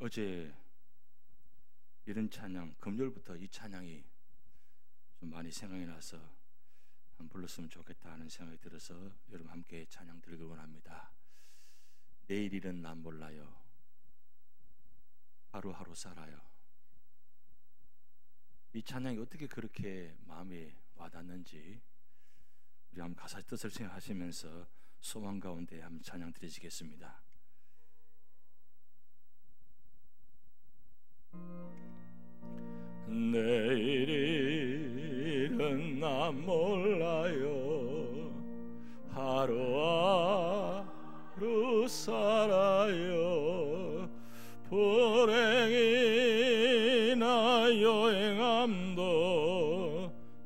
어제 이런 찬양, 금요일부터 이 찬양이 좀 많이 생각이 나서 한번 불렀으면 좋겠다 하는 생각이 들어서 여러분 함께 찬양 드리기 원합니다. 내일 일은 난 몰라요. 하루하루 살아요. 이 찬양이 어떻게 그렇게 마음에 와닿는지 우리 한번 가사 뜻을 생각하시면서 소망 가운데 한번 찬양 드리시겠습니다. 내일 일은 난 몰라요. 하루하루 살아요. 불행이나 여행함도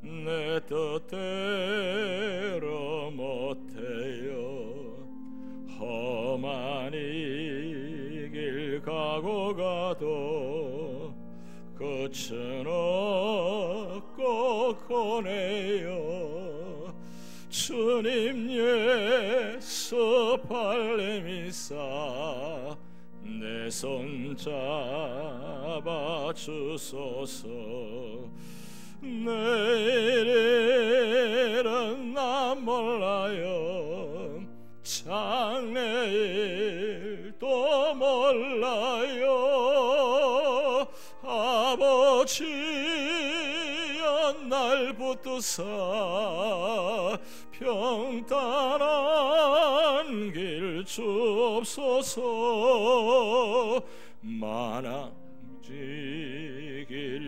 내 뜻대로 못해요. 험한 이 길 가고 가도 끝은 없고 고네요. 주님 예수 발레미사 내 손 잡아 주소서. 내일은 난 몰라요. 장래일도 몰라요. 아버지여 날 붙드사 평탄한 길 주옵소서. 만왕지길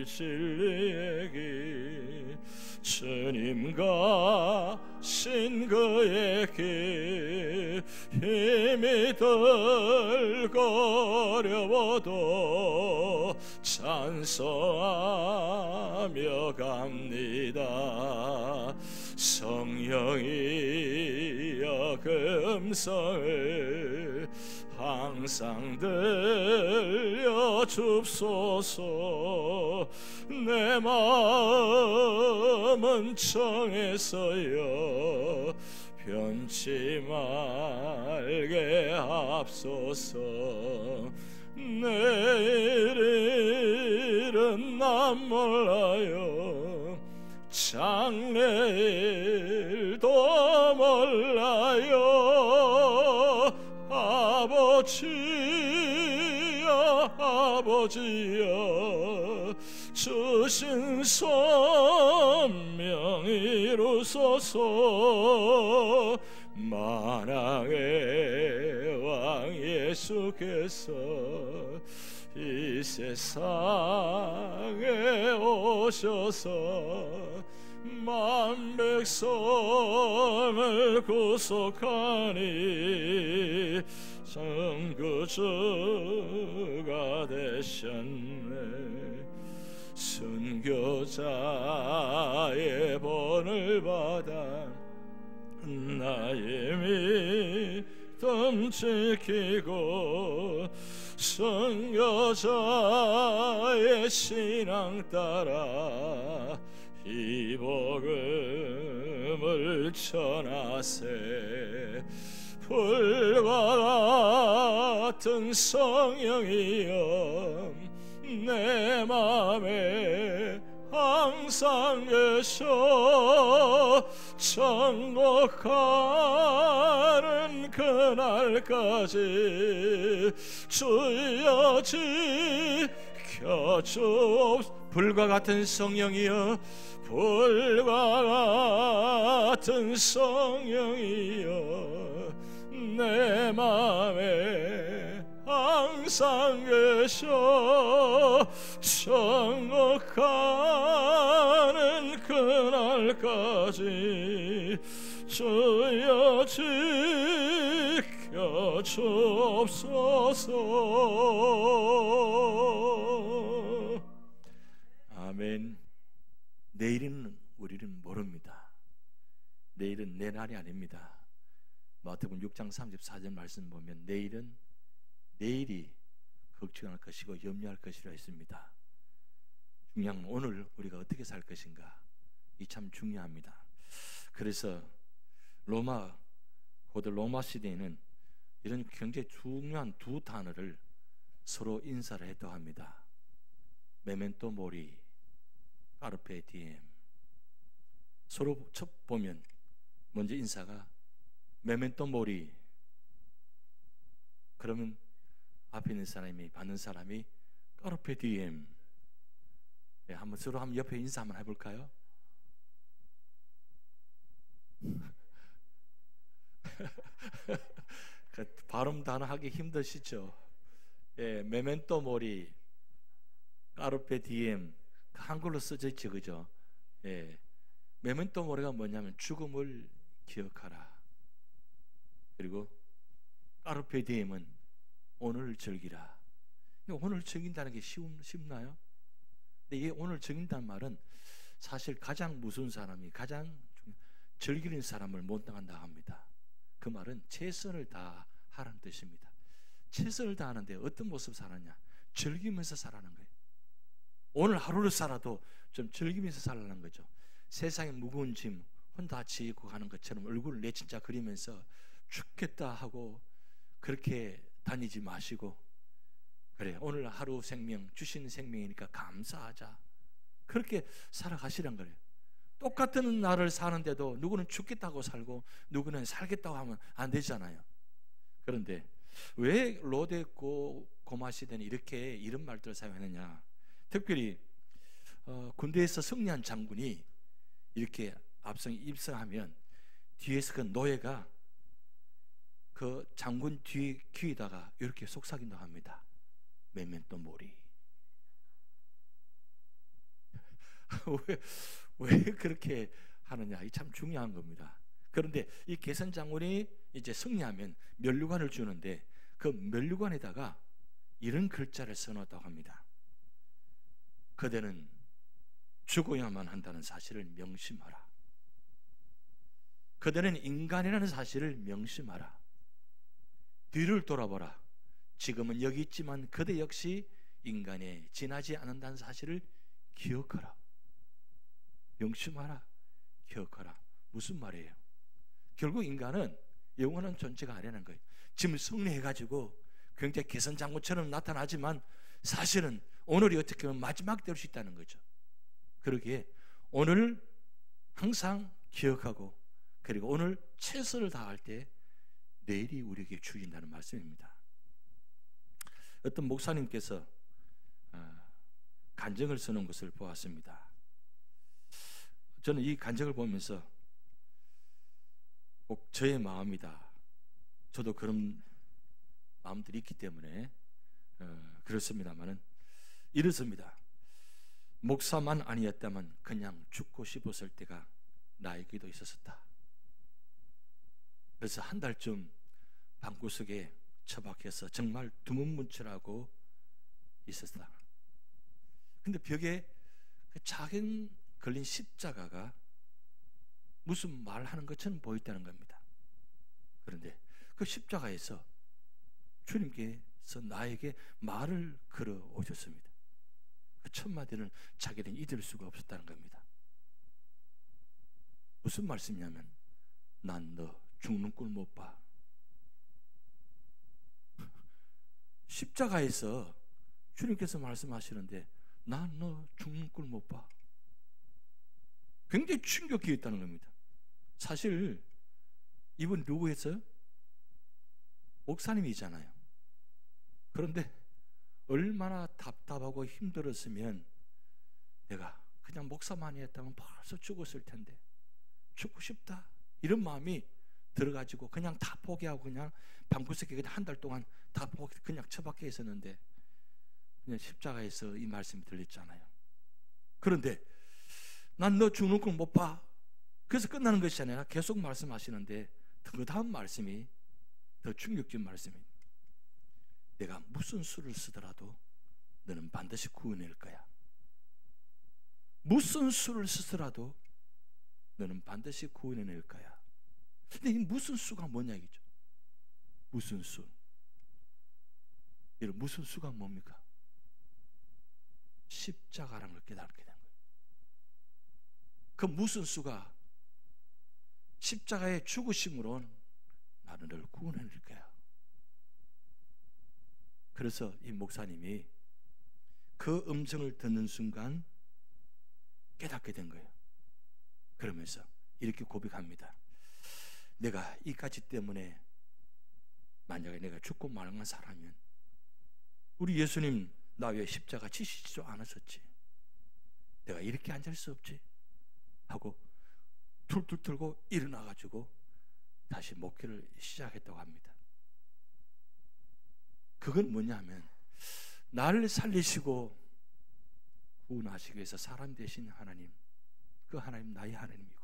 진리의 길 주님과 신 그의 길 힘이 들고 어려워도 찬송하며 갑니다. 성령이여 그 음성을 항상 들려 줍소서. 내 마음은 청해서요 변치 말게 합소서. 내일은 난 몰라요. 장래일도 몰라요. 아버지여 아버지여 주신 선명 이루소서. 만왕의 왕 예수께서 이 세상에 오셔서 만 백성을 구속하니 선구주가 되셨네. 순교자의 본을 받아 나의 믿음 지키고 선교자의 신앙 따라 이 복음을 전하세. 불과 같은 성령이여 내 맘에 항상 계셔. 천국가는 그날까지 주여 지켜주옵소서. 불과 같은 성령이여 불과 같은 성령이여 내 맘에 항상 계셔. 천국 가는 그날까지 주여 지켜 주옵소서. 아멘. 내일은 우리는 모릅니다. 내일은 내 날이 아닙니다. 마태복음 6장 34절 말씀 보면 내일은 내일이 걱정할 것이고 염려할 것이라 했습니다. 중요한 오늘 우리가 어떻게 살 것인가, 이 참 중요합니다. 그래서 고대 로마 시대에는 이런 굉장히 중요한 두 단어를 서로 인사를 했다고 합니다. 메멘토 모리, 까르페 디엠. 서로 첫 보면 먼저 인사가 메멘토 모리. 그러면 앞에 있는 사람이, 받는 사람이 까르페 디엠. 네, 한번 서로 한번 옆에 인사 한번 해볼까요? 발음 단어 하기 힘드시죠? 예, 메멘토 모리, 까르페 디엠. 한글로 써져 있죠, 그죠? 예, 메멘토 모리가 뭐냐면 죽음을 기억하라. 그리고 까르페 디엠은 오늘 즐기라. 오늘 즐긴다는 게 쉽나요? 근데 이 오늘 즐긴다는 말은 사실 가장 무서운 사람이 가장 즐기는 사람을 못 당한다 합니다. 그 말은 최선을 다하라는 뜻입니다. 최선을 다하는데 어떤 모습 살았냐? 즐기면서 살아는 거예요. 오늘 하루를 살아도 좀 즐기면서 살라는 거죠. 세상의 무거운 짐 혼자 지고 가는 것처럼 얼굴을 내 진짜 그리면서 죽겠다 하고 그렇게 다니지 마시고, 그래 오늘 하루 생명 주신 생명이니까 감사하자, 그렇게 살아가시란 거예요. 똑같은 날을 사는데도 누구는 죽겠다고 살고 누구는 살겠다고 하면 안 되잖아요. 그런데 왜 로데 고마 시대는 이렇게 이런 말들을 사용했느냐? 특별히 군대에서 승리한 장군이 이렇게 앞선 입성하면 뒤에서 그 노예가 그 장군 뒤 귀에다가 이렇게 속삭인다고 합니다. 메멘토 모리. 왜 그렇게 하느냐? 이 참 중요한 겁니다. 그런데 이 개선 장군이 이제 승리하면 면류관을 주는데 그 면류관에다가 이런 글자를 써놓았다고 합니다. 그대는 죽어야만 한다는 사실을 명심하라. 그대는 인간이라는 사실을 명심하라. 뒤를 돌아보라. 지금은 여기 있지만 그대 역시 인간에 지나지 않는다는 사실을 기억하라. 명심하라. 기억하라. 무슨 말이에요? 결국 인간은 영원한 존재가 아니라는 거예요. 지금 승리해가지고 굉장히 개선장군처럼 나타나지만 사실은 오늘이 어떻게 보면 마지막 될 수 있다는 거죠. 그러기에 오늘 항상 기억하고, 그리고 오늘 최선을 다할 때 내일이 우리에게 주어진다는 말씀입니다. 어떤 목사님께서 간증을 쓰는 것을 보았습니다. 저는 이 간증을 보면서 꼭 저의 마음이다, 저도 그런 마음들이 있기 때문에 그렇습니다만은 이렇습니다. 목사만 아니었다면 그냥 죽고 싶었을 때가 나에게도 있었다. 그래서 한 달쯤 방구석에 처박혀서 정말 두문문출하고 있었다. 근데 벽에 그 작은 걸린 십자가가 무슨 말하는 것처럼 보였다는 겁니다. 그런데 그 십자가에서 주님께서 나에게 말을 걸어 오셨습니다. 그 첫 마디는 자기는 잊을 수가 없었다는 겁니다. 무슨 말씀이냐면, 난 너 죽는 꼴 못 봐. 십자가에서 주님께서 말씀하시는데 난 너 죽는 꼴 못 봐. 굉장히 충격이었다는 겁니다. 사실 이분 누구였어요? 목사님이잖아요. 그런데 얼마나 답답하고 힘들었으면 내가 그냥 목사만이 했다면 벌써 죽었을 텐데, 죽고 싶다 이런 마음이 들어가지고 그냥 다 포기하고 그냥 방구석에 그냥 한 달 동안 다 포기, 그냥 처박혀 있었는데 그냥 십자가에서 이 말씀이 들렸잖아요. 그런데 난 너 죽는 걸 못 봐. 그래서 끝나는 것이 아니라 계속 말씀하시는데 그 다음 말씀이 더 충격적인 말씀입니다. 내가 무슨 수를 쓰더라도 너는 반드시 구원할 거야. 무슨 수를 쓰더라도 너는 반드시 구원해낼 거야. 근데 이 무슨 수가 뭐냐 이거죠. 무슨 수. 여러분, 무슨 수가 뭡니까? 십자가라는 걸 깨닫게 된 거예요. 그 무슨 수가 십자가의 죽으심으로 나는 너를 구원해낼 거야. 그래서 이 목사님이 그 음성을 듣는 순간 깨닫게 된 거예요. 그러면서 이렇게 고백합니다. 내가 이 가지 때문에 만약에 내가 죽고 말한 사람이면 우리 예수님 나 왜 십자가 지시지도 않았었지? 내가 이렇게 앉을 수 없지? 하고 툴툴 틀고 일어나가지고 다시 목회를 시작했다고 합니다. 그건 뭐냐면 나를 살리시고 구원하시기 위해서 사람 되신 하나님, 그 하나님 나의 하나님이고,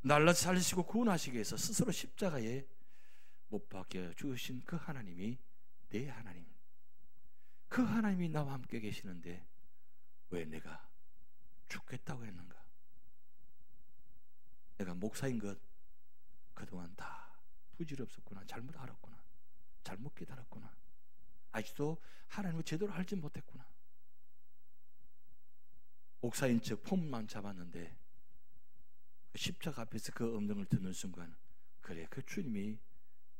나를 살리시고 구원하시기 위해서 스스로 십자가에 못 박혀 죽으신 그 하나님이 내 하나님, 그 하나님이 나와 함께 계시는데 왜 내가 죽겠다고 했는가? 내가 목사인 것 그동안 다 부질없었구나, 잘못 알았구나, 잘못 깨달았구나, 아직도 하나님을 제대로 알지 못했구나. 목사인 척 폼만 잡았는데 그 십자가 앞에서 그 음성을 듣는 순간, 그래, 그 주님이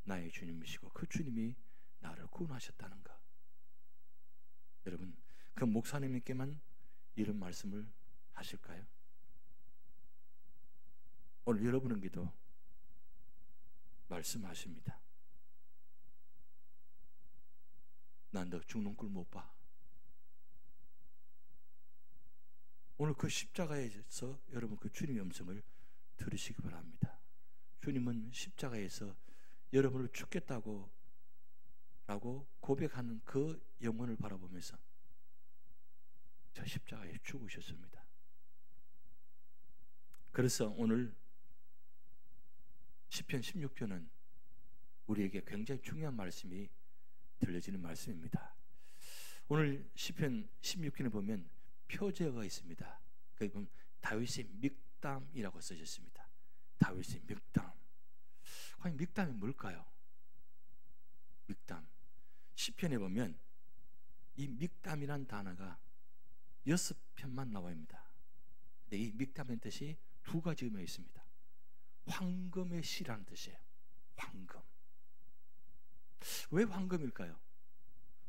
나의 주님이시고 그 주님이 나를 구원하셨다는가. 여러분, 그 목사님께만 이런 말씀을 하실까요? 오늘 여러분에게도 말씀하십니다. 난 너 죽는 꼴 못 봐. 오늘 그 십자가에서 여러분 그 주님의 음성을 들으시기 바랍니다. 주님은 십자가에서 여러분을 죽겠다고 라고 고백하는 그 영혼을 바라보면서 저 십자가에 죽으셨습니다. 그래서 오늘 시편 16편은 우리에게 굉장히 중요한 말씀이 들려지는 말씀입니다. 오늘 시편 16편에 보면 표제어가 있습니다. 그건 다윗의 믹담이라고 써졌습니다. 다윗의 믹담. 과연 믹담이 뭘까요? 믹담. 시편에 보면 이 믹담이란 단어가 6편만 나옵니다. 근데 이 믹담의 뜻이 두 가지 의미가 있습니다. 황금의 씨라는 뜻이에요. 황금. 왜 황금일까요?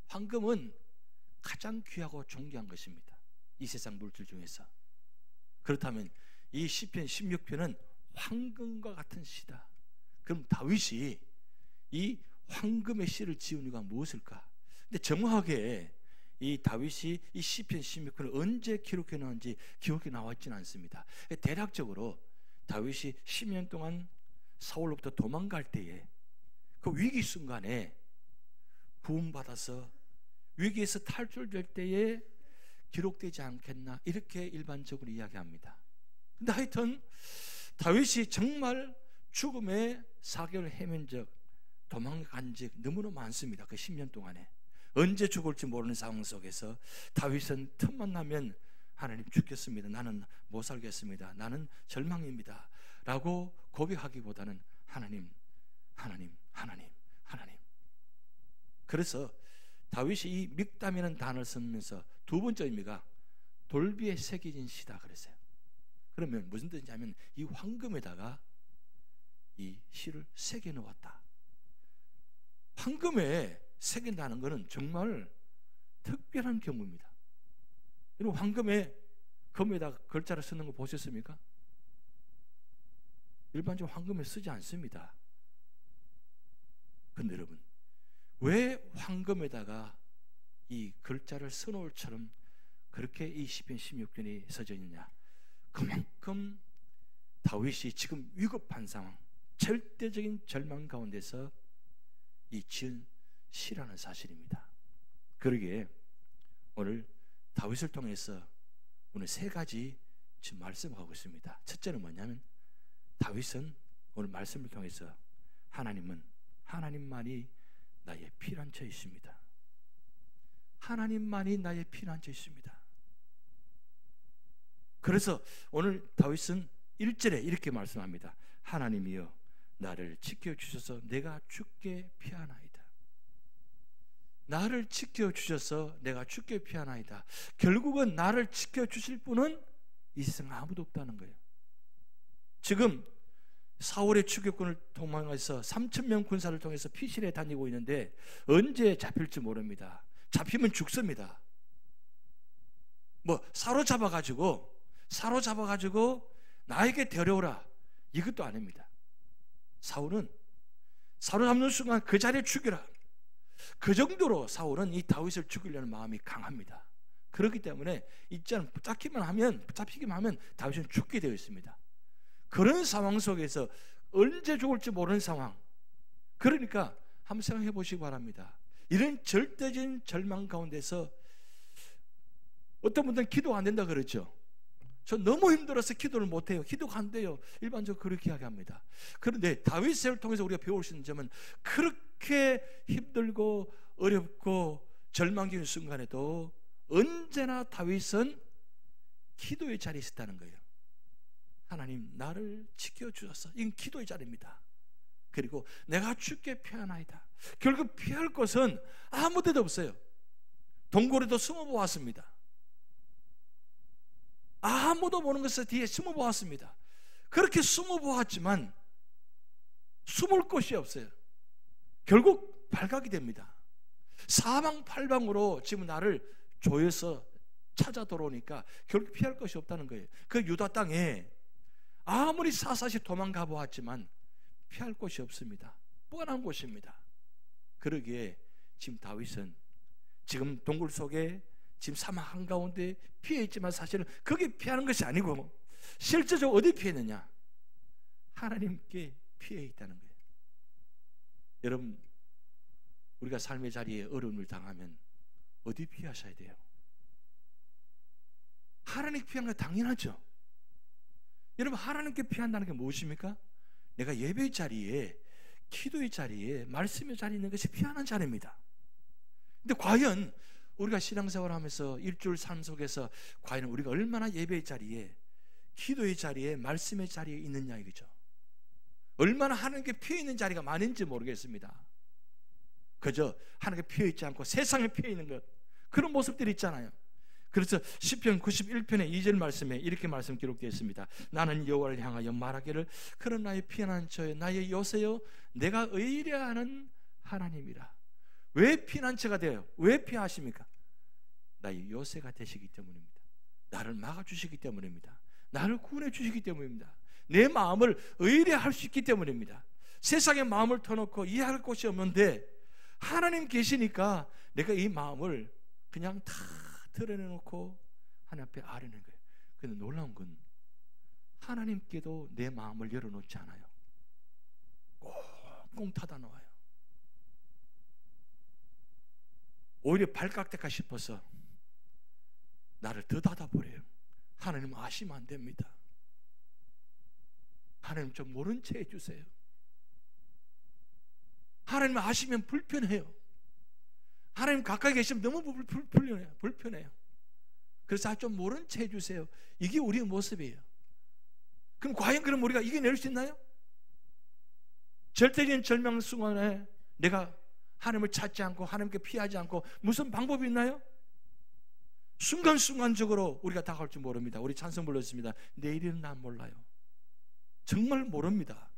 황금은 가장 귀하고 존귀한 것입니다. 이 세상 물질 중에서. 그렇다면 이 시편 16편은 황금과 같은 시다. 그럼 다윗이 이 황금의 시를 지은 이유가 무엇일까? 근데 정확하게 이 다윗이 이 시편 16편을 언제 기록해 놓은지 기록이 나와 있지는 않습니다. 대략적으로 다윗이 10년 동안 사울로부터 도망갈 때에 그 위기 순간에 구원받아서 위기에서 탈출될 때에 기록되지 않겠나, 이렇게 일반적으로 이야기합니다. 근데 하여튼 다윗이 정말 죽음의 사경을 헤맨 적, 도망간 적 너무나 많습니다. 그 10년 동안에 언제 죽을지 모르는 상황 속에서 다윗은 틈만 나면 하나님 죽겠습니다, 나는 못 살겠습니다, 나는 절망입니다 라고 고백하기보다는 하나님, 하나님, 하나님, 하나님. 그래서 다윗이 이 믹담이라는 단어를 쓰면서 두 번째 의미가 돌비에 새겨진 시다 그랬어요. 그러면 무슨 뜻이냐면 이 황금에다가 이 시를 새겨 놓았다. 황금에 새긴다는 것은 정말 특별한 경우입니다. 여러분, 황금에 금에다가 글자를 쓰는 거 보셨습니까? 일반적으로 황금에 쓰지 않습니다. 근데 여러분, 왜 황금에다가 이 글자를 써놓을처럼 그렇게 이 시편 16편이 써져 있느냐? 그만큼 다윗이 지금 위급한 상황, 절대적인 절망 가운데서 이 지은 시라는 사실입니다. 그러기에 오늘 다윗을 통해서 오늘 세 가지 지금 말씀하고 있습니다. 첫째는 뭐냐면 다윗은 오늘 말씀을 통해서 하나님만이 나의 피난처이십니다. 하나님만이 나의 피난처이십니다. 그래서 오늘 다윗은 1절에 이렇게 말씀합니다. 하나님이여 나를 지켜주셔서 내가 죽게 피하나이다. 나를 지켜주셔서 내가 죽게 피하나이다. 결국은 나를 지켜주실 분은 이 세상 아무도 없다는 거예요. 지금 사울의 추격군을 도망해서 3,000명 군사를 통해서 피실에 다니고 있는데 언제 잡힐지 모릅니다. 잡히면 죽습니다. 뭐 사로잡아가지고 나에게 데려오라, 이것도 아닙니다. 사울은 사로잡는 순간 그 자리에 죽여라. 그 정도로 사울은 이 다윗을 죽이려는 마음이 강합니다. 그렇기 때문에 있잖아, 잡히기만 하면 다윗은 죽게 되어 있습니다. 그런 상황 속에서 언제 죽을지 모르는 상황, 그러니까 한번 생각해 보시기 바랍니다. 이런 절대적인 절망 가운데서 어떤 분들은 기도 안 된다 그러죠. 저 너무 힘들어서 기도를 못해요, 기도가 안 돼요, 일반적으로 그렇게 이야기합니다. 그런데 다윗을 통해서 우리가 배울 수 있는 점은 그렇게 힘들고 어렵고 절망적인 순간에도 언제나 다윗은 기도의 자리에 있었다는 거예요. 하나님 나를 지켜주셨어, 이건 기도의 자리입니다. 그리고 내가 주께 피하나이다. 결국 피할 것은 아무 데도 없어요. 동굴에도 숨어보았습니다. 아무도 모르는 것을 뒤에 숨어보았습니다. 그렇게 숨어보았지만 숨을 곳이 없어요. 결국 발각이 됩니다. 사방팔방으로 지금 나를 조여서 찾아 들어오니까 결국 피할 것이 없다는 거예요. 그 유다 땅에 아무리 사사시 도망가 보았지만 피할 곳이 없습니다. 뻔한 곳입니다. 그러기에 지금 다윗은 지금 동굴 속에 지금 사막 한가운데 피해 있지만 사실은 거기 피하는 것이 아니고 실제적으로 어디 피했느냐? 하나님께 피해 있다는 거예요. 여러분, 우리가 삶의 자리에 어려움을 당하면 어디 피하셔야 돼요? 하나님께 피하는 건 당연하죠. 여러분, 하나님께 피한다는 게 무엇입니까? 내가 예배의 자리에, 기도의 자리에, 말씀의 자리에 있는 것이 피하는 자리입니다. 근데 과연 우리가 신앙생활을 하면서 일주일 삶 속에서 과연 우리가 얼마나 예배의 자리에, 기도의 자리에, 말씀의 자리에 있느냐 이거죠. 얼마나 하나님께 피해 있는 자리가 많은지 모르겠습니다. 그저 하나님께 피해 있지 않고 세상에 피해 있는 것, 그런 모습들이 있잖아요. 그래서 시편 91편의 2절 말씀에 이렇게 말씀 기록되어 있습니다. 나는 여호와를 향하여 말하기를 그런 나의 피난한 처여 나의 요새여 내가 의뢰하는 하나님이라. 왜 피난처가 돼요? 왜 피하십니까? 나의 요새가 되시기 때문입니다. 나를 막아주시기 때문입니다. 나를 구원해 주시기 때문입니다. 내 마음을 의뢰할 수 있기 때문입니다. 세상의 마음을 터놓고 이해할 곳이 없는데 하나님 계시니까 내가 이 마음을 그냥 다 드러내놓고 하나님 앞에 아뢰는 거예요. 그런데 놀라운 건 하나님께도 내 마음을 열어놓지 않아요. 꽁꽁 닫아 놓아요. 오히려 발깍대까 싶어서 나를 더 닫아버려요. 하나님 아시면 안 됩니다. 하나님 좀 모른 채 해주세요. 하나님 아시면 불편해요. 하나님 가까이 계시면 너무 불편해요. 그래서 좀 모른 채 해주세요. 이게 우리의 모습이에요. 그럼 과연 그럼 우리가 이겨낼 수 있나요? 절대적인 절망 순간에 내가 하나님을 찾지 않고 하나님께 피하지 않고 무슨 방법이 있나요? 순간순간적으로 우리가 다가올 줄 모릅니다. 우리 찬송 불렀습니다. 내일은 난 몰라요. 정말 모릅니다.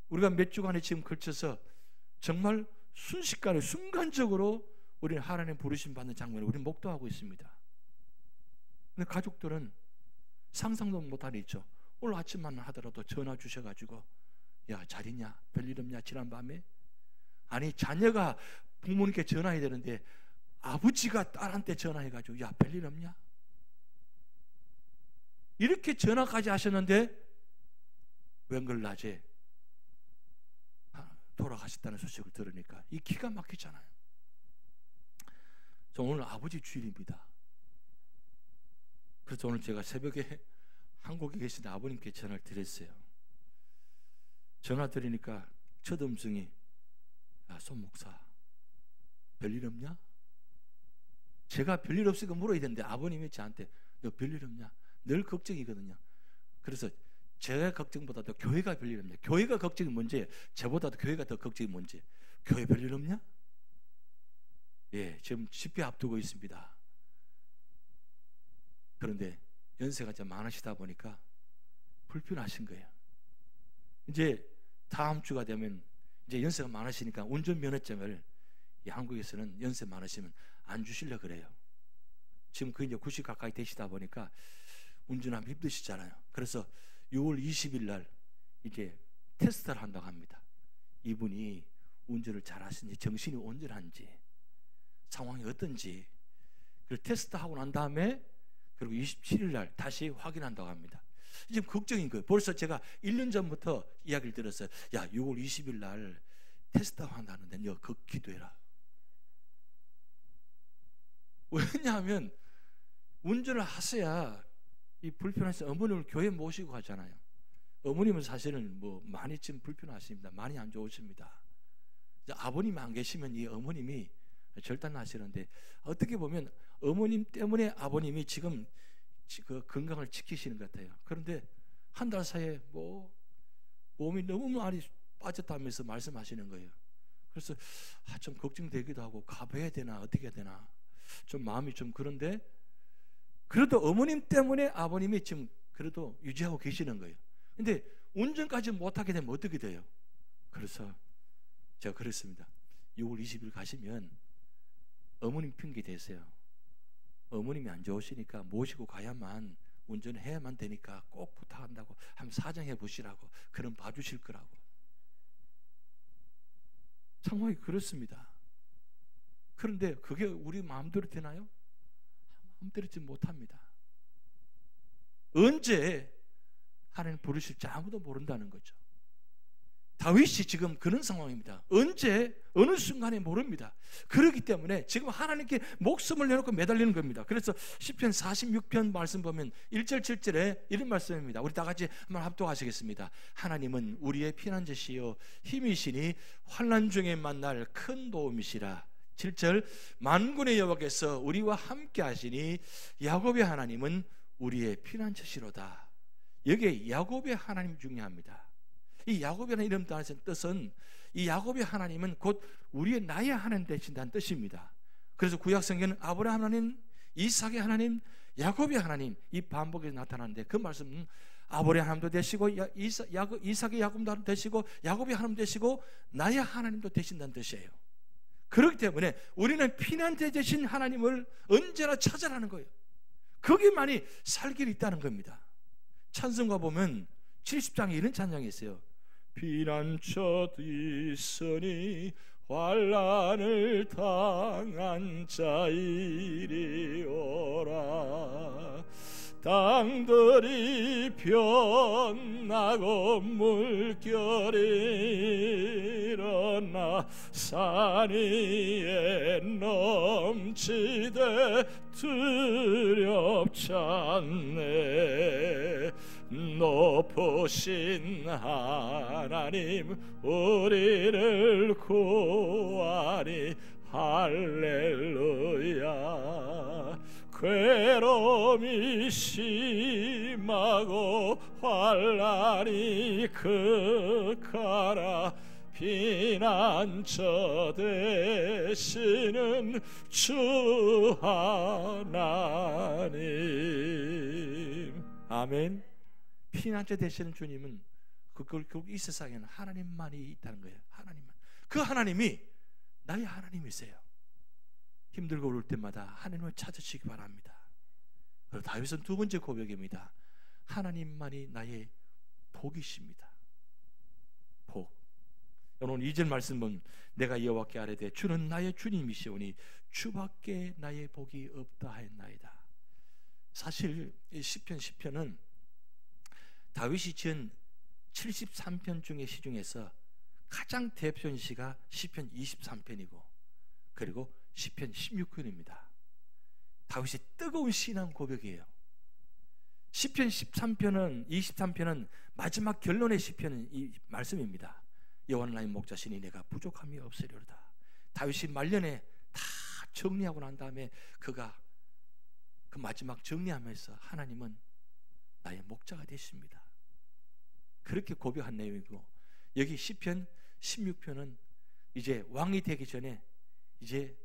우리가 몇 주간에 지금 걸쳐서 정말 순식간에 순간적으로 우리는 하나님 부르심 받는 장면을 우리는 목도하고 있습니다. 근데 가족들은 상상도 못할 일이죠. 오늘 아침만 하더라도 전화 주셔가지고 야 잘 있냐? 별일 없냐? 지난밤에? 아니 자녀가 부모님께 전화해야 되는데 아버지가 딸한테 전화해가지고 야 별일 없냐? 이렇게 전화까지 하셨는데 웬걸 낮에 돌아가셨다는 소식을 들으니까 이 기가 막히잖아요. 저 오늘 아버지 주일입니다. 그래서 오늘 제가 새벽에 한국에 계신 아버님께 전화를 드렸어요. 전화 드리니까 첫 음성이 야 손 목사 별일 없냐? 제가 별일 없으니까 물어야 되는데 아버님이 저한테 너 별일 없냐? 늘 걱정이거든요. 그래서 제 걱정보다도 교회가 별일 없냐? 교회가 걱정이 뭔지 저보다도 교회가 더 걱정이 뭔지 교회 별일 없냐? 예, 지금 집회 앞두고 있습니다. 그런데 연세가 좀 많으시다 보니까 불편하신 거예요. 이제 다음 주가 되면 이제 연세가 많으시니까 운전면허증을 이 한국에서는 연세 많으시면 안 주시려 그래요. 지금 그 이제 90 가까이 되시다 보니까 운전하면 힘드시잖아요. 그래서 6월 20일 날 이제 테스트를 한다고 합니다. 이분이 운전을 잘하시는지, 정신이 온전한지, 상황이 어떤지 그걸 테스트하고 난 다음에 그리고 27일 날 다시 확인한다고 합니다. 지금 걱정인 거예요. 벌써 제가 1년 전부터 이야기를 들었어요. 야, 6월 20일 날 테스트 한다는데 너 그 기도해라. 왜냐하면 운전을 하셔야 이 불편해서 어머님을 교회 모시고 가잖아요. 어머님은 사실은 뭐 많이 지금 불편하십니다. 많이 안 좋으십니다. 아버님 안 계시면 이 어머님이 절단나시는데 어떻게 보면 어머님 때문에 아버님이 지금 그 건강을 지키시는 것 같아요. 그런데 한 달 사이에 뭐 몸이 너무 많이 빠졌다면서 말씀하시는 거예요. 그래서 좀 걱정되기도 하고 가봐야 되나 어떻게 해야 되나 좀 마음이 좀 그런데 그래도 어머님 때문에 아버님이 지금 그래도 유지하고 계시는 거예요. 근데 운전까지 못하게 되면 어떻게 돼요? 그래서 제가 그랬습니다. 6월 20일 가시면 어머님 핑계 대세요. 어머님이 안 좋으시니까 모시고 가야만 운전해야만 되니까 꼭 부탁한다고 한번 사정해 보시라고 그럼 봐주실 거라고. 상황이 그렇습니다. 그런데 그게 우리 마음대로 되나요? 마음대로 되지 못합니다. 언제 하나님 부르실지 아무도 모른다는 거죠. 다윗이 지금 그런 상황입니다. 언제 어느 순간에 모릅니다. 그렇기 때문에 지금 하나님께 목숨을 내놓고 매달리는 겁니다. 그래서 시편 46편 말씀 보면 1절 7절에 이런 말씀입니다. 우리 다 같이 한번 합독하시겠습니다. 하나님은 우리의 피난처시요 힘이시니 환난 중에 만날 큰 도움이시라. 7절 만군의 여호와께서 우리와 함께 하시니 야곱의 하나님은 우리의 피난처시로다. 여기에 야곱의 하나님 중요합니다. 이 야곱이라는 이름 뜻은 이 야곱의 하나님은 곧 우리의 나의 하나님 되신다는 뜻입니다. 그래서 구약 성경은 아브라함 하나님, 이삭의 하나님, 야곱의 하나님 이 반복해서 나타나는데 그 말씀은 아브라함 하나님도 되시고 이삭의 야곱도 되시고 야곱의 하나님 되시고 나의 하나님도 되신다는 뜻이에요. 그렇기 때문에 우리는 피난처 되신 하나님을 언제나 찾아라는 거예요. 거기만이 살 길이 있다는 겁니다. 찬송가 보면 70장에 이런 찬양이 있어요. 피난처 있으니 환난을 당한 자이리오라. 땅들이 변하고 물결이 일어나 산 위에 넘치되 두렵지 않네. 높으신 하나님 우리를 구하니 할렐루야. 괴로움이 심하고 환난이 극하라. 피난처 되시는 주 하나님. 아멘. 피난처 되시는 주님은 결국 이 세상에는 하나님만이 있다는 거예요. 하나님만. 그 하나님이 나의 하나님이세요. 힘들고 어려울 때마다 하나님을 찾으시기 바랍니다. 그리고 다윗은 두 번째 고백입니다. 하나님만이 나의 복이십니다. 복. 오늘 2절 말씀은 내가 여호와께 아뢰되 주는 나의 주님이시오니 주밖에 나의 복이 없다 하였나이다. 사실 이 시편은 다윗이 지은 73편 중의 시 중에서 가장 대표적인 시가 시편 23편이고 그리고 시편 16편입니다. 다윗의 뜨거운 신앙 고백이에요. 시편 23편은 마지막 결론의 시편은 이 말씀입니다. 여호와는 나의 목자시니 내가 부족함이 없으리로다. 다윗이 말년에 다 정리하고 난 다음에 그가 그 마지막 정리하면서 하나님은 나의 목자가 되십니다. 그렇게 고백한 내용이고 여기 시편 16편은 이제 왕이 되기 전에 이제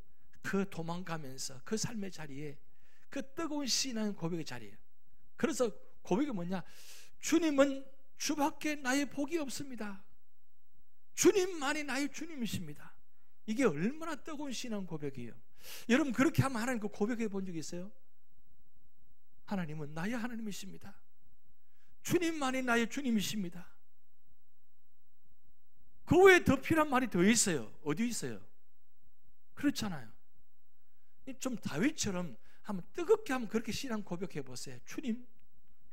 그 도망가면서 그 삶의 자리에 그 뜨거운 신앙 고백의 자리예요. 그래서 고백이 뭐냐? 주님은 주밖에 나의 복이 없습니다. 주님만이 나의 주님이십니다. 이게 얼마나 뜨거운 신앙 고백이에요. 여러분 그렇게 하면 하나님 그 고백해 본 적 있어요? 하나님은 나의 하나님이십니다. 주님만이 나의 주님이십니다. 그 외에 더 필요한 말이 더 있어요. 어디 있어요? 그렇잖아요. 좀 다윗처럼 한번 뜨겁게 한번 그렇게 신앙 고백해 보세요.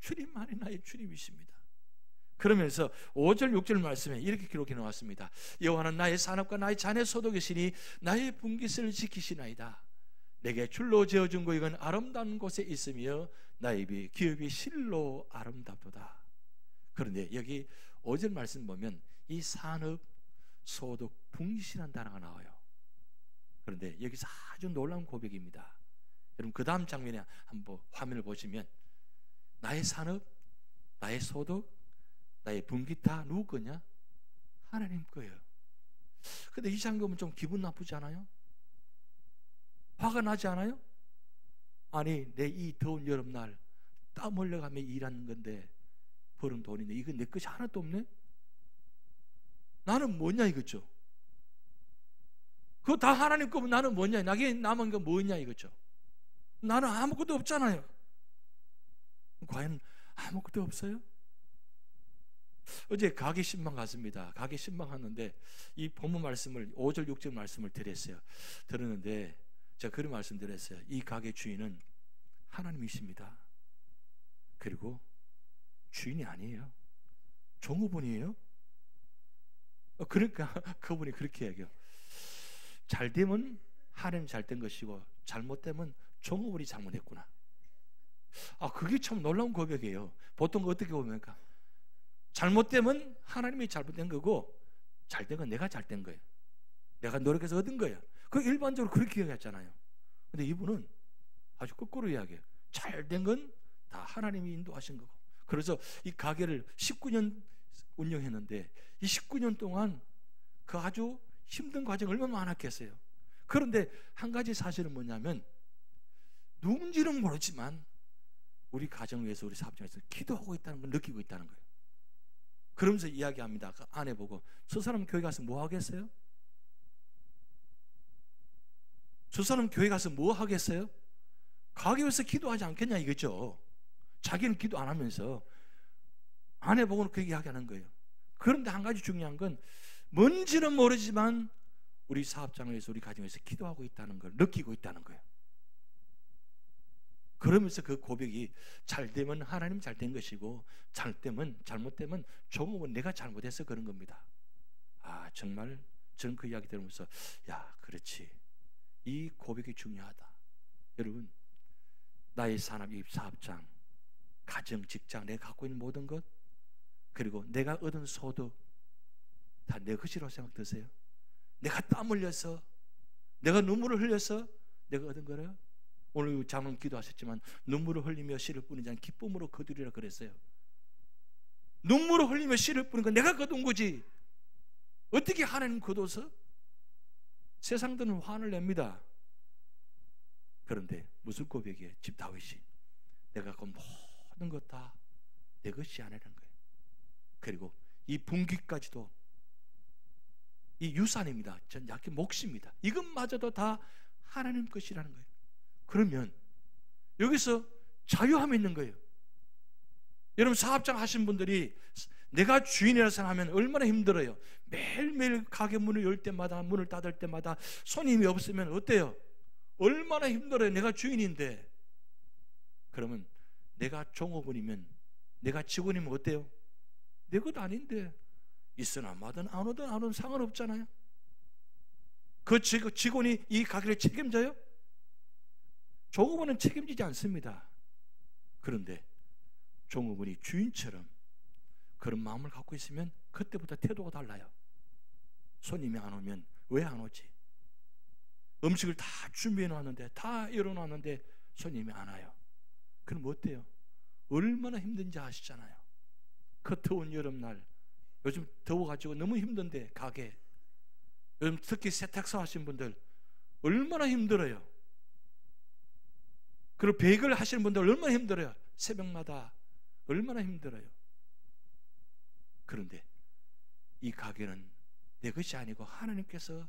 주님만이 나의 주님이십니다. 그러면서 5절 6절 말씀에 이렇게 기록해 놓았습니다. 여호와는 나의 산업과 나의 잔의 소독이시니 나의 분깃을 지키시나이다. 내게 줄로 지어준 고역은 아름다운 곳에 있으며 나의 기업이 실로 아름답도다. 그런데 여기 5절 말씀 보면 이 산업, 소독, 분깃이라는 단어가 나와요. 그런데 여기서 아주 놀라운 고백입니다. 여러분 그 다음 장면에 한번 화면을 보시면 나의 산업, 나의 소독, 나의 분깃 다 누구 거냐? 하나님 거예요. 근데 이 장면 보면 좀 기분 나쁘지 않아요? 화가 나지 않아요? 아니 내 이 더운 여름날 땀 흘려가며 일하는 건데 벌은 돈인데 이건 내 것이 하나도 없네? 나는 뭐냐 이거죠. 그거 다 하나님 거면 나는 뭐냐? 나에게 남은 거 뭐냐 이거죠. 나는 아무것도 없잖아요. 과연 아무것도 없어요? 어제 가게 신방 갔습니다. 가게 신방 갔는데 이 본문 말씀을 5절 6절 말씀을 들었는데 제가 그런 말씀 드렸어요. 이 가게 주인은 하나님이십니다. 그리고 주인이 아니에요. 종업원이에요. 그러니까 그분이 그렇게 얘기해요. 잘 되면 하나님 잘 된 것이고 잘못되면 종업원이 잘못했구나. 그게 참 놀라운 고백이에요. 보통 어떻게 보면까 잘못되면 하나님이 잘못된 거고 잘된 건 내가 잘된 거예요. 내가 노력해서 얻은 거예요. 그 일반적으로 그렇게 얘기했잖아요. 근데 이분은 아주 거꾸로 이야기해요. 잘된 건 다 하나님이 인도하신 거고. 그래서 이 가게를 19년 운영했는데 이 19년 동안 그 아주 힘든 과정이 얼마나 많았겠어요. 그런데 한 가지 사실은 뭐냐면 누군지는 모르지만 우리 가정을 위해서 우리 사업장에서 기도하고 있다는 걸 느끼고 있다는 거예요. 그러면서 이야기합니다. 그 아내 보고 저 사람 교회 가서 뭐 하겠어요? 저 사람 교회 가서 뭐 하겠어요? 가게에서 기도하지 않겠냐 이거죠. 자기는 기도 안 하면서 아내 보고는 그 이야기하는 거예요. 그런데 한 가지 중요한 건 뭔지는 모르지만 우리 사업장을 위해서 우리 가정에서 기도하고 있다는 걸 느끼고 있다는 거예요. 그러면서 그 고백이 잘 되면 하나님 잘 된 것이고 잘못되면 종업원 내가 잘못해서 그런 겁니다. 정말 저는 그 이야기 들으면서 그렇지. 이 고백이 중요하다. 여러분 나의 산업, 이 사업장, 가정, 직장, 내가 갖고 있는 모든 것 그리고 내가 얻은 소득 다 내 것이라고 생각 드세요? 내가 땀 흘려서 내가 눈물을 흘려서 내가 얻은 거래요? 오늘 장로님 기도하셨지만 눈물을 흘리며 씨를 뿌리지 않은 기쁨으로 거두리라 그랬어요. 눈물을 흘리며 씨를 뿌린 건 내가 거둔 거지. 어떻게 하나님 거둬서? 세상들은 화를 냅니다. 그런데 무슨 고백이에요? 집 다윗이 내가 그 모든 것 다 내 것이 아니라는 거예요. 그리고 이 분깃까지도 이 유산입니다. 전 약히 몫입니다. 이것마저도 다 하나님 것이라는 거예요. 그러면 여기서 자유함이 있는 거예요. 여러분 사업장 하신 분들이 내가 주인이라 생각하면 얼마나 힘들어요. 매일매일 가게 문을 열 때마다 문을 닫을 때마다 손님이 없으면 어때요? 얼마나 힘들어요. 내가 주인인데. 그러면 내가 종업원이면 내가 직원이면 어때요? 내 것 아닌데 있으나 마든 안 오든 안 오든 상관없잖아요. 그 직원이 이 가게를 책임져요? 종업원은 책임지지 않습니다. 그런데 종업원이 주인처럼 그런 마음을 갖고 있으면 그때부터 태도가 달라요. 손님이 안 오면 왜 안 오지? 음식을 다 준비해 놨는데 다 열어놨는데 손님이 안 와요. 그럼 어때요? 얼마나 힘든지 아시잖아요. 그 더운 여름날 요즘 더워가지고 너무 힘든데 가게 요즘 특히 세탁소 하시는 분들 얼마나 힘들어요. 그리고 베이글 하시는 분들 얼마나 힘들어요. 새벽마다 얼마나 힘들어요. 그런데 이 가게는 내 것이 아니고 하나님께서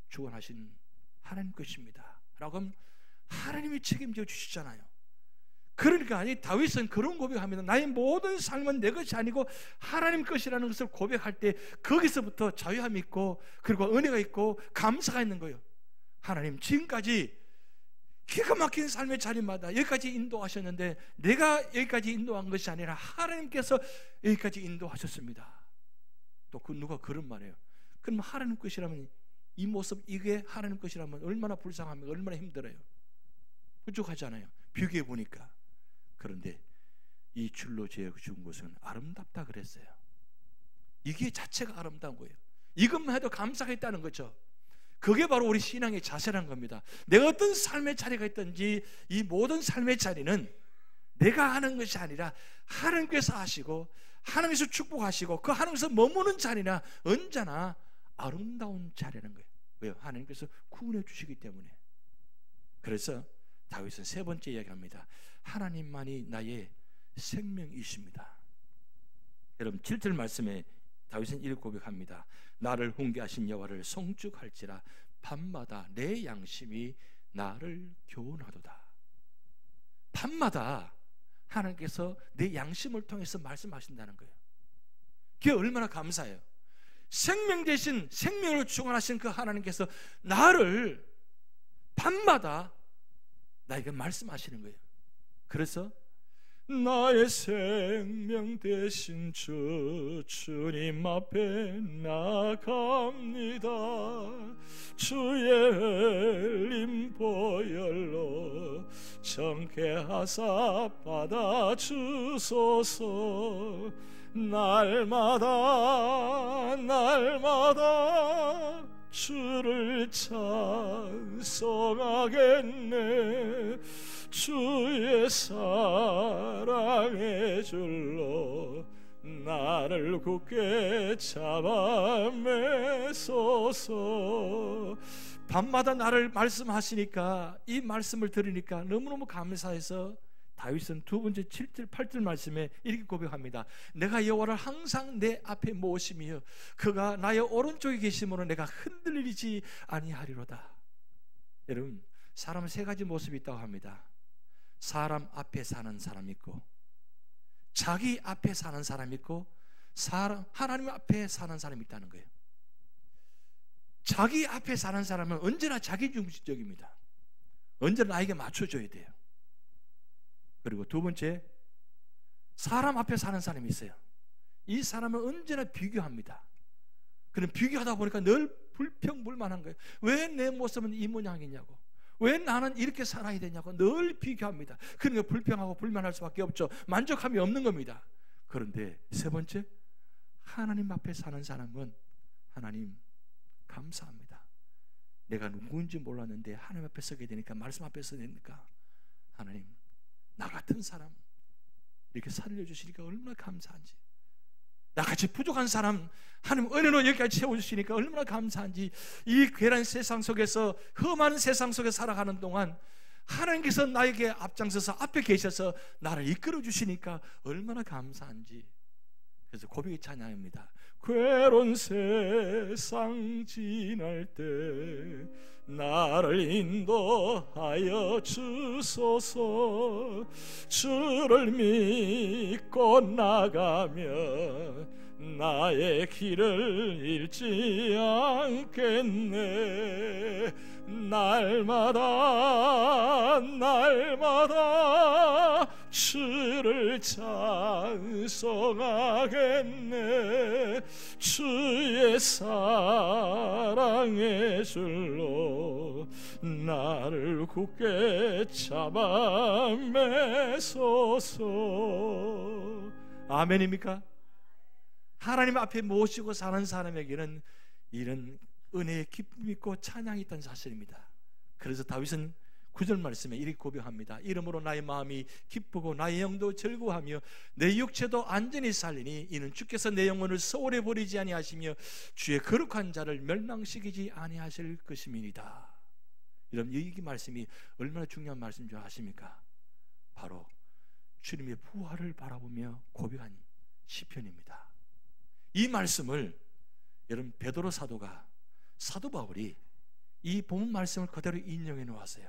주관하신 하나님 것입니다 라고 하면 하나님이 책임져 주시잖아요. 그러니까 아니 다윗은 그런 고백합니다. 나의 모든 삶은 내 것이 아니고 하나님 것이라는 것을 고백할 때 거기서부터 자유함이 있고 그리고 은혜가 있고 감사가 있는 거예요. 하나님 지금까지 기가 막힌 삶의 자리마다 여기까지 인도하셨는데 내가 여기까지 인도한 것이 아니라 하나님께서 여기까지 인도하셨습니다. 또 그 누가 그런 말이에요. 그럼 하나님 것이라면 이 모습 이게 하나님 것이라면 얼마나 불쌍합니까? 얼마나 힘들어요. 부족하잖아요. 비교해 보니까. 그런데 이 줄로 재어준 것은 아름답다 그랬어요. 이게 자체가 아름다운 거예요. 이것만 해도 감사가 있다는 거죠. 그게 바로 우리 신앙의 자세라는 겁니다. 내가 어떤 삶의 자리가 있든지 이 모든 삶의 자리는 내가 하는 것이 아니라 하나님께서 하시고 하나님께서 축복하시고 그 하나님께서 머무는 자리나 언제나 아름다운 자리라는 거예요. 왜요? 하나님께서 구원해 주시기 때문에. 그래서 다윗은 세 번째 이야기합니다. 하나님만이 나의 생명이십니다. 여러분 7절 말씀에 다윗은 이렇게 고백합니다. 나를 훈계하신 여호와를 송축할지라 밤마다 내 양심이 나를 교훈하도다. 밤마다 하나님께서 내 양심을 통해서 말씀하신다는 거예요. 그게 얼마나 감사해요. 생명 대신 생명을 주관하신 그 하나님께서 나를 밤마다 나에게 말씀하시는 거예요. 그래서 나의 생명 되신 주님 앞에 나갑니다. 주의 흘린 보혈로 정케하사 받아주소서. 날마다 주를 찬송하겠네. 주의 사랑의 줄로 나를 굳게 잡아 매소서. 밤마다 나를 말씀하시니까 이 말씀을 들으니까 너무너무 감사해서 다윗은 두 번째 7절 8절 말씀에 이렇게 고백합니다. 내가 여호와를 항상 내 앞에 모시며 그가 나의 오른쪽에 계심으로 내가 흔들리지 아니하리로다. 여러분 사람은 세 가지 모습이 있다고 합니다. 사람 앞에 사는 사람 있고 자기 앞에 사는 사람 있고 하나님 앞에 사는 사람이 있다는 거예요. 자기 앞에 사는 사람은 언제나 자기중심적입니다. 언제나 나에게 맞춰줘야 돼요. 그리고 두 번째 사람 앞에 사는 사람이 있어요. 이 사람은 언제나 비교합니다. 그럼 비교하다 보니까 늘 불평불만한 거예요. 왜 내 모습은 이 모양이냐고, 왜 나는 이렇게 살아야 되냐고 늘 비교합니다. 그러니까 불평하고 불만할 수밖에 없죠. 만족함이 없는 겁니다. 그런데 세 번째 하나님 앞에 사는 사람은 하나님 감사합니다. 내가 누구인지 몰랐는데 하나님 앞에 서게 되니까 말씀 앞에 서게 되니까 하나님 나 같은 사람 이렇게 살려주시니까 얼마나 감사한지, 나같이 부족한 사람 하나님 은혜로 여기까지 채워주시니까 얼마나 감사한지, 이 괴란 세상 속에서 험한 세상 속에 살아가는 동안 하나님께서 나에게 앞장서서 앞에 계셔서 나를 이끌어 주시니까 얼마나 감사한지. 그래서 고백의 찬양입니다. 괴로운 세상 지날 때 나를 인도하여 주소서. 주를 믿고 나가며 나의 길을 잃지 않겠네. 날마다 주를 찬송하겠네. 주의 사랑의 줄로 나를 굳게 잡아 매소서. 아멘입니까? 하나님 앞에 모시고 사는 사람에게는 이런 은혜의 기쁨이 있고 찬양이 있다는 사실입니다. 그래서 다윗은 9절 말씀에 이렇게 고백합니다. 이러므로 나의 마음이 기쁘고 나의 영도 즐거워하며 내 육체도 안전히 살리니 이는 주께서 내 영혼을 소홀히 버리지 아니하시며 주의 거룩한 자를 멸망시키지 아니하실 것임이니이다. 여러분 이 말씀이 얼마나 중요한 말씀인 줄 아십니까? 바로 주님의 부활을 바라보며 고백한 시편입니다. 이 말씀을 여러분, 베드로 사도가, 사도 바울이 이 본문 말씀을 그대로 인용해 놓았어요.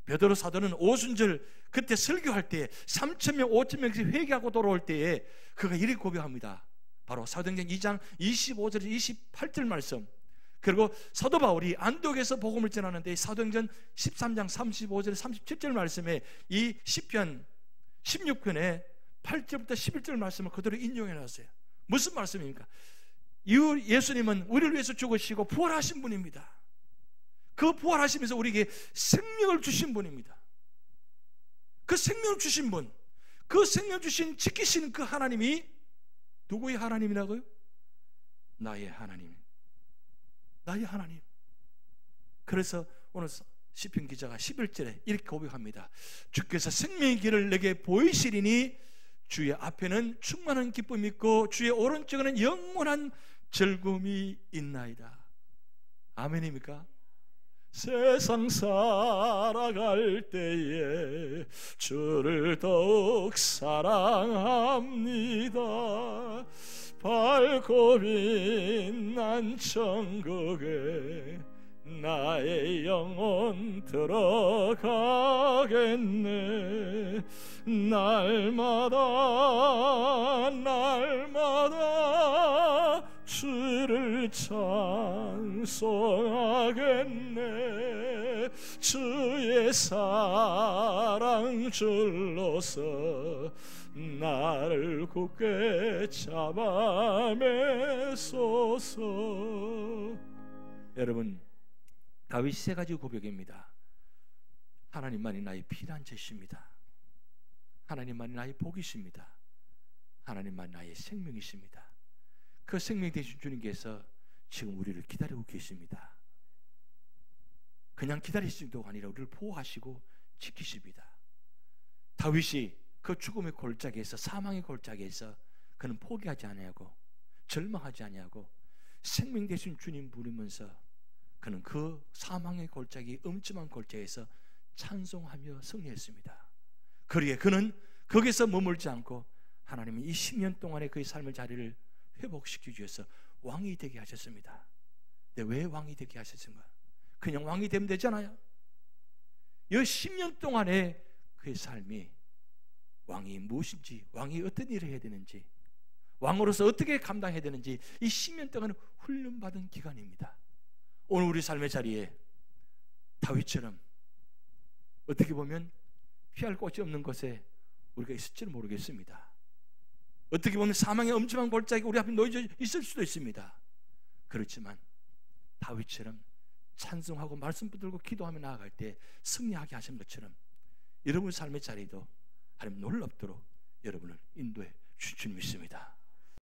베드로 사도는 오순절 그때 설교할 때 3,000명 5,000명씩 회개하고 돌아올 때에 그가 이렇게 고백합니다. 바로 사도행전 2장 25절 28절 말씀. 그리고 사도 바울이 안독에서 복음을 전하는데 사도행전 13장 35절 37절 말씀에 이 시편 16편에 8절부터 11절 말씀을 그대로 인용해 놨어요. 무슨 말씀입니까? 예수님은 우리를 위해서 죽으시고 부활하신 분입니다. 그 부활하시면서 우리에게 생명을 주신 분입니다. 그 생명을 주신 분, 그 생명 주신 지키시는 그 하나님이 누구의 하나님이라고요? 나의 하나님, 나의 하나님. 그래서 오늘 시편 기자가 11절에 이렇게 고백합니다. 주께서 생명의 길을 내게 보이시리니 주의 앞에는 충만한 기쁨이 있고 주의 오른쪽에는 영원한 즐거움이 있나이다. 아멘입니까? 세상 살아갈 때에 주를 더욱 사랑합니다. 밝고 빛난 천국에 나의 영혼 들어가겠네. 날마다 주를 찬송하겠네. 주의 사랑 줄로서 나를 굳게 잡아매소서. 여러분, 다윗이 세 가지 고백입니다. 하나님만이 나의 피난처이십니다. 하나님만이 나의 복이십니다. 하나님만이 나의 생명이십니다. 그 생명 되신 주님께서 지금 우리를 기다리고 계십니다. 그냥 기다리시는 게 아니라 우리를 보호하시고 지키십니다. 다윗이 그 죽음의 골짜기에서, 사망의 골짜기에서 그는 포기하지 아니하고 절망하지 아니하고 생명 되신 주님 부르면서 그는 그 사망의 골짜기, 엄침한 골짜기에서 찬송하며 승리했습니다. 그러기에 그는 거기서 머물지 않고 하나님은 이 10년 동안의 그의 삶의 자리를 회복시키기 위해서 왕이 되게 하셨습니다. 근데 왜 왕이 되게 하셨습니까? 그냥 왕이 되면 되잖아요. 이 10년 동안의 그의 삶이 왕이 무엇인지, 왕이 어떤 일을 해야 되는지, 왕으로서 어떻게 감당해야 되는지 이 10년 동안은 훈련받은 기간입니다. 오늘 우리 삶의 자리에 다윗처럼 어떻게 보면 피할 곳이 없는 곳에 우리가 있을지는 모르겠습니다. 어떻게 보면 사망의 엄청난 골짜기 우리 앞에 놓여져 있을 수도 있습니다. 그렇지만 다윗처럼 찬송하고 말씀 붙들고 기도하며 나아갈 때 승리하게 하신 것처럼 여러분 삶의 자리도 하나님 놀랍도록 여러분을 인도해 주실 줄 믿습니다.